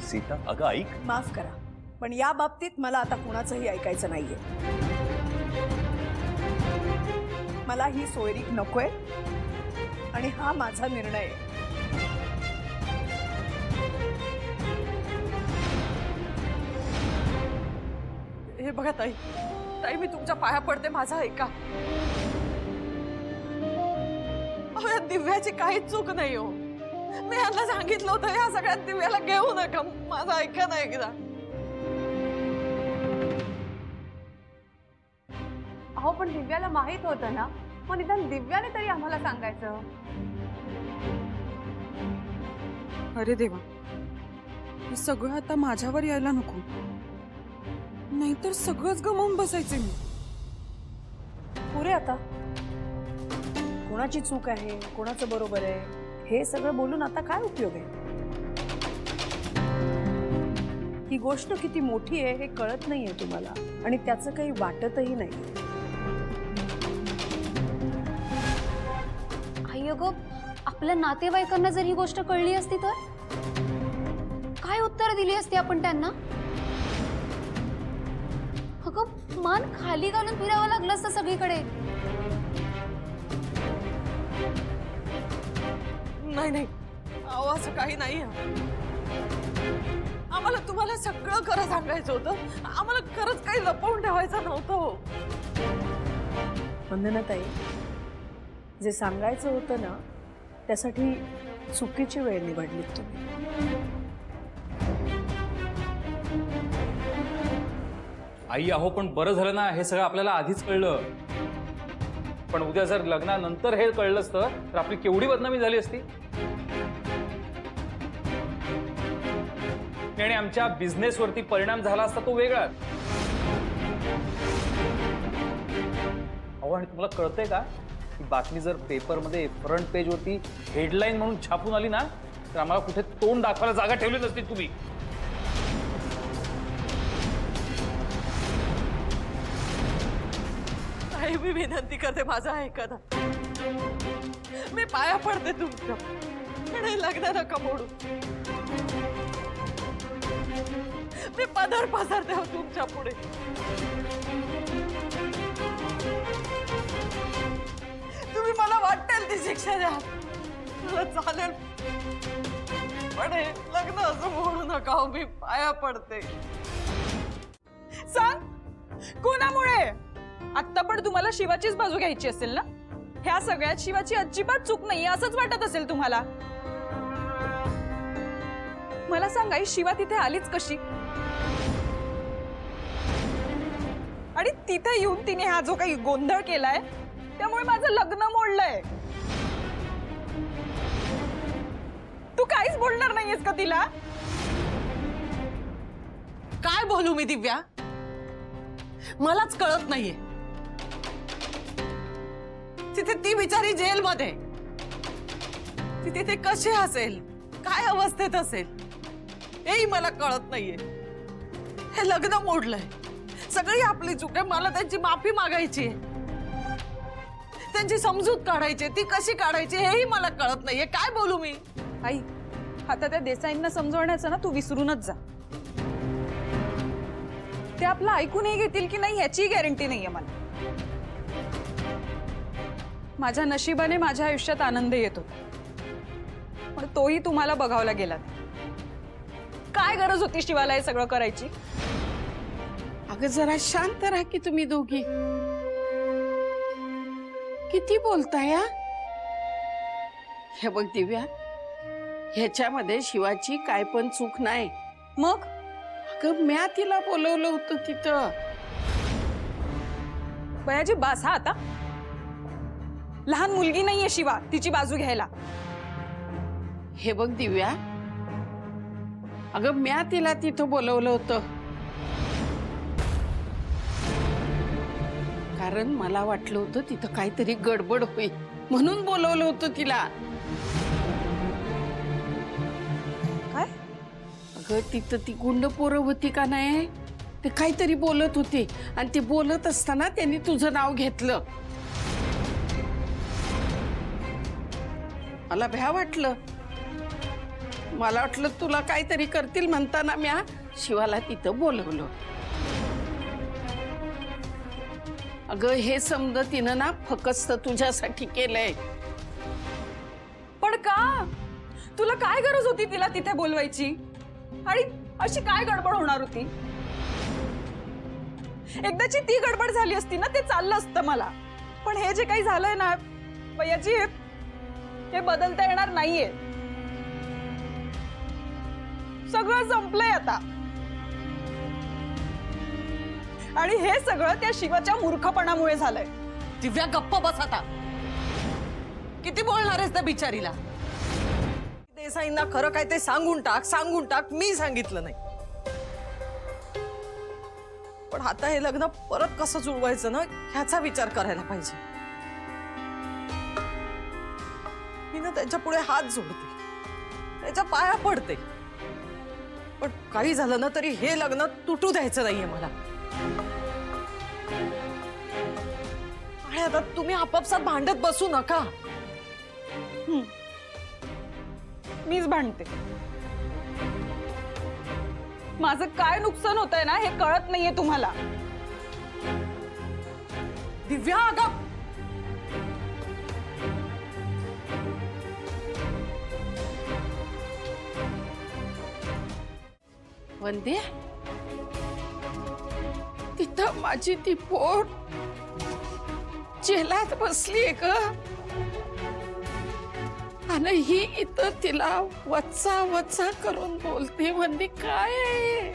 सीता अगं ऐक. माफ करा, पण या बाबतीत मला आता कुणाचंही ऐकायचं नाहीये. मला ही सोयरीक नकोय आणि हा माझा निर्णय आहे. हे बघा ताई, ताई मी तुमच्या पाया पडते, माझा ऐका. अहो या दिव्याची काहीच चूक नाही हो. मी यांना सांगितलं होतं या सगळ्यात दिव्याला घेऊ नका. माझं ऐका ना एकदा. अहो पण दिव्याला माहित होतं ना, मग निदान दिव्याने तरी आम्हाला सांगायचं. अरे देवा, हे सगळं आता माझ्यावर यायला नको, नाहीतर सगळंच गमावून बसायचे मी. पुरे आता कोणाची चूक आहे, कोणाचं बरोबर आहे हे सगळं बोलून आता काय उपयोग आहे? ही गोष्ट किती मोठी आहे हे कळत नाहीये तुम्हाला आणि त्याचं काही वाटतही नाही. आई अगं, आपल्या नातेवाईकांना जर ही गोष्ट कळली असती तर काय उत्तर दिली असती आपण त्यांना? अगं मान खाली घालून फिरावं लागलं असतं सगळीकडे. नाही नाही, अहो असं काही नाही. आम्हाला तुम्हाला सगळं खरं सांगायचं होतं. आम्हाला खरंच काही लपवून ठेवायचं नव्हतं हो. वंदनाताई, जे सांगायचं होतं ना त्यासाठी चुकीची वेळ निवडलीत तुम्ही. आई अहो पण बरं झालं ना, हे सगळं आपल्याला आधीच कळलं. पण उद्या जर लग्नानंतर हे कळलं असतं तर आपली केवढी बदनामी झाली असती. आणि आमच्या बिझनेसवरती परिणाम झाला असता तो वेगळाच. अहो आणि तुम्हाला कळतंय का, ही बातमी जर पेपरमध्ये फ्रंट पेजवरती हेडलाईन म्हणून छापून आली ना तर आम्हाला कुठे तोंड दाखवायला जागा ठेवली नसती तुम्ही. ताई मी विनंती करते, माझा ऐका ना. मी पाया पडते तुमच्या, आणि लग्न नका मोडू. मी पदर पसरते हो तुमच्या पुढे. तुम्ही मला वाटेल ती शिक्षा द्या, मला चालेल, पण हे लग्न असं मोडू नका हो. मी पाया पडते. सांग कोणामुळे? आत्ता पण तुम्हाला शिवाचीच बाजू घ्यायची असेल ना? ह्या सगळ्यात शिवाची अजिबात चूक नाही असंच वाटत असेल तुम्हाला. मला सांगा, शिवा तिथे आलीच कशी? आणि तिथे येऊन तिने हा जो काही गोंधळ केलाय त्यामुळे माझं लग्न मोडलंय. तू काहीच बोलणार नाहीयेस का तिला? काय बोलू मी दिव्या? मलाच कळत नाहीये. तिथे ती बिचारी जेलमध्ये, ती तिथे कशी असेल, काय अवस्थेत असेल हेही मला कळत नाहीये. हे लग्न मोडलंय, सगळी आपली चूक आहे. मला त्यांची माफी मागायची आहे, त्यांची समजूत काढायची. ती कशी काढायची हेही मला कळत नाहीये. काय बोलू मी? आई, आता त्या देसाईंना समजवण्याचं ना तू विसरूनच जा. ते आपलं ऐकूनही घेतील की नाही याची गॅरंटी नाहीये मला. माझ्या नशिबाने माझ्या आयुष्यात आनंद येतो, पण तोही तुम्हाला बघावला गेला नाही. काय गरज होती शिवाला हे सगळं करायची? अगं जरा शांत राहा की तुम्ही दोघी. किती बोलताय? हे बघ दिव्या, ह्याच्यामध्ये शिवाची काय पण चूक नाही. मग अगं म्या तिला बोलवलं होतं तिथं. बयाजी बास हा आता. लहान मुलगी नाहीये शिवा तिची बाजू घ्यायला. हे बघ दिव्या, अगं म्या तिला तिथं बोलवलं होतं कारण मला वाटलं होतं तिथं काहीतरी गडबड होईल म्हणून बोलवलं होतं तिला. काय? अगं तिथं ती गुंड पोरं होती का नाही, ते काहीतरी बोलत होते आणि ते बोलत असताना त्यांनी तुझं नाव घेतलं. मला भ्या वाटलं, मला वाटलं तुला काहीतरी करतील म्हणताना म्या शिवाला तिथं बोलवलं. अगं हे समज तिनं ना फकस्त तुझ्यासाठी केलंय. पण का? तुला काय गरज होती तिला तिथे बोलवायची? आणि अशी काय गडबड होणार होती? एकदाची ती गडबड झाली असती ना ते चाललं असतं मला. पण हे जे काही झालंय ना याची हे बदलता येणार नाहीये. सगळं संपलंय आता. आणि हे सगळं त्या शिवाच्या मूर्खपणामुळे झालंय. दिव्या गप्प बस आता. किती बोलणार आहेस त्या बिचारीला? देसाईंना खरं काय ते सांगून टाक. मी सांगितलं नाही. पण आता हे लग्न परत कसं जुळवायचं ना ह्याचा विचार करायला पाहिजे. मी ना त्याच्या पुढे हात जोडते, त्याच्या पाया पडते. पण काही झालं ना तरी हे लग्न तुटू द्यायचं नाहीये मला. आणि आता तुम्ही आपापसात भांडत बसू नका. मीच भांडते. माझं काय नुकसान होत आहे ना हे कळत नाहीये तुम्हाला. दिव्या अगं वंदे, तिथं माझी ती पोर जेलात बसलीये ग. आणि ही इथं तिला वच्चा वच्चा करून बोलते. वंदे काय आहे?